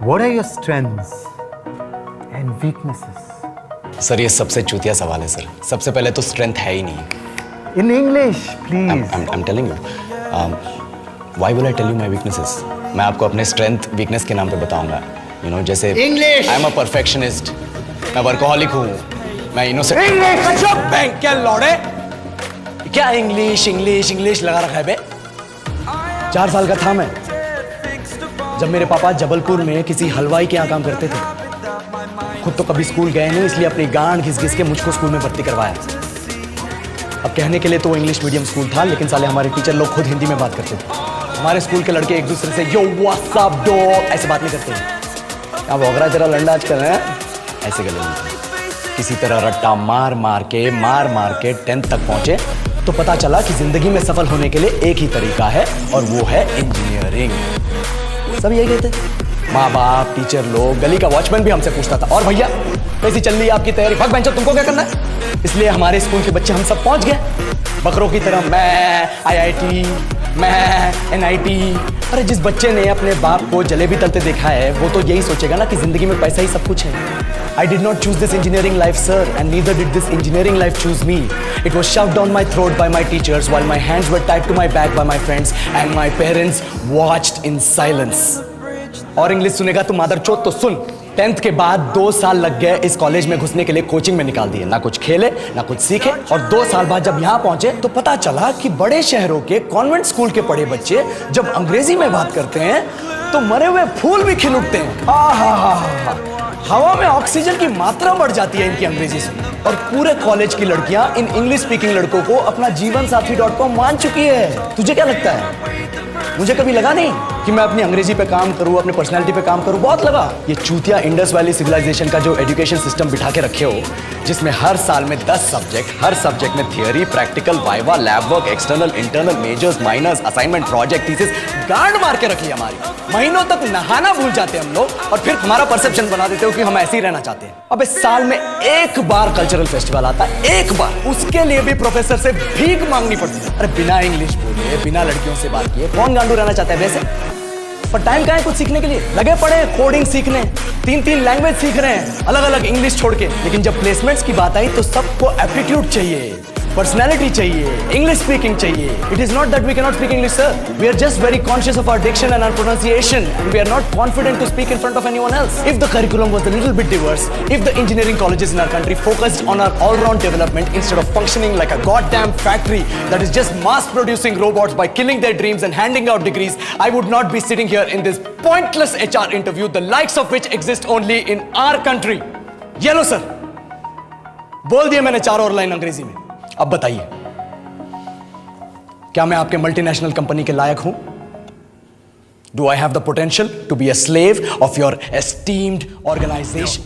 What are your strengths and weaknesses? Sir ये सबसे चूतिया सवाल है सर। सबसे पहले तो स्ट्रेंथ है ही नहीं। In English, please. I'm telling you. Why will I tell you my weaknesses? मैं आपको अपने स्ट्रेंथ वीकनेस के नाम पे बताऊंगा। You know, जैसे English. I'm a perfectionist. मैं वर्कोहॉलिक हूँ। मैं इनोसेंट। English. चुप बैंक क्या लौड़े? क्या इंग्लिश इंग्लिश इंग्लिश लगा रखा है बे? 4 साल का था मैं जब मेरे पापा जबलपुर में किसी हलवाई के यहाँ काम करते थे। खुद तो कभी स्कूल गए नहीं, इसलिए अपनी गांड घिस घिस के मुझको स्कूल में भर्ती करवाया। अब कहने के लिए तो वो इंग्लिश मीडियम स्कूल था, लेकिन साले हमारे टीचर लोग खुद हिंदी में बात करते थे। हमारे स्कूल के लड़के एक दूसरे से यो व्हाट्स अप डॉग ऐसे बात नहीं करते। क्या भोगरा तेरा लंडा आज कर रहे हैं? ऐसे गले मिलते। किसी तरह रट्टा मार मार के 10th तक पहुंचे तो पता चला कि जिंदगी में सफल होने के लिए एक ही तरीका है और वो है इंजीनियरिंग। सब यही कहते थे। माँ बाप, टीचर लोग, गली का वॉचमैन भी हमसे पूछता था, और भैया कैसी चल रही है आपकी तैयारी? भग बेंचो, तुमको क्या करना है? इसलिए हमारे स्कूल के बच्चे हम सब पहुंच गए बकरों की तरह। मैं IIT, मैं NIT। अरे जिस बच्चे ने अपने बाप को जलेबी तलते देखा है वो तो यही सोचेगा ना कि जिंदगी में पैसा ही सब कुछ है। I did not choose this engineering life, sir, and neither did this engineering life choose me. It was shoved down my throat by my teachers while my hands were tied to my back by my friends and my parents watched in silence. और English सुनेगा तो मादरचोद तो सुन। 10th के बाद 2 साल लग गए इस कॉलेज में घुसने के लिए, कोचिंग में निकाल दिए। ना कुछ खेले ना कुछ सीखे, और 2 साल बाद जब यहाँ पहुंचे तो पता चला कि बड़े शहरों के कॉन्वेंट स्कूल के पढ़े बच्चे जब अंग्रेजी में बात करते हैं तो मरे हुए फूल भी खिल उठते हैं। हवा में ऑक्सीजन की मात्रा बढ़ जाती है इनकी अंग्रेजी से। और पूरे कॉलेज की लड़कियां इन इंग्लिश स्पीकिंग लड़कों को अपना जीवन साथी .com मान चुकी है। तुझे क्या लगता है? मुझे कभी लगा नहीं कि मैं अपनी अंग्रेजी पे काम करूं, अपने पर्सनालिटी पे काम करूं। बहुत लगा। ये चूतिया इंडस वैली सिविलाइजेशन का जो एजुकेशन सिस्टम बिठा के रखे हो, जिसमें हर साल में 10 सब्जेक्ट, हर सब्जेक्ट में theory, practical, viva, lab work, external, internal, majors, minors, assignment, project, thesis, गांड मार के रखी हमारी। महीनों तक नहाना भूल जाते हैं हम लोग, और फिर हमारा परसेप्शन बना देते हो कि हम ऐसे ही रहना चाहते हैं। अब इस साल में एक बार कल्चरल फेस्टिवल आता है, एक बार, उसके लिए भी प्रोफेसर से भीख मांगनी पड़ती है। अरे बिना इंग्लिश बोले, बिना लड़कियों से बात किए कौन गांडू रहना चाहता है वैसे? पर टाइम कहाँ है कुछ सीखने के लिए? लगे पड़े हैं कोडिंग सीखने, 3 लैंग्वेज सीख रहे हैं अलग अलग इंग्लिश छोड़ के। लेकिन जब प्लेसमेंट्स की बात आई तो सबको एप्टीट्यूड चाहिए, पर्सनैलिटी चाहिए, इंग्लिश स्पीकिंग चाहिए। It is not that we can not speak English, sir. We are just very conscious of our diction and our pronunciation, and we are not confident to speak in front of anyone else. If the curriculum was a little bit diverse, if the engineering colleges in our country focused on our all-round development instead of functioning like a goddamn factory that is just mass producing robots by killing their dreams and handing out degrees, I would not be sitting here in this pointless HR interview, the likes of which exist only in our country. ये लो sir, बोल दिया मैंने 4 और line अंग्रेजी में। अब बताइए, क्या मैं आपके मल्टीनेशनल कंपनी के लायक हूं? Do I have the potential to be a slave of your esteemed organization?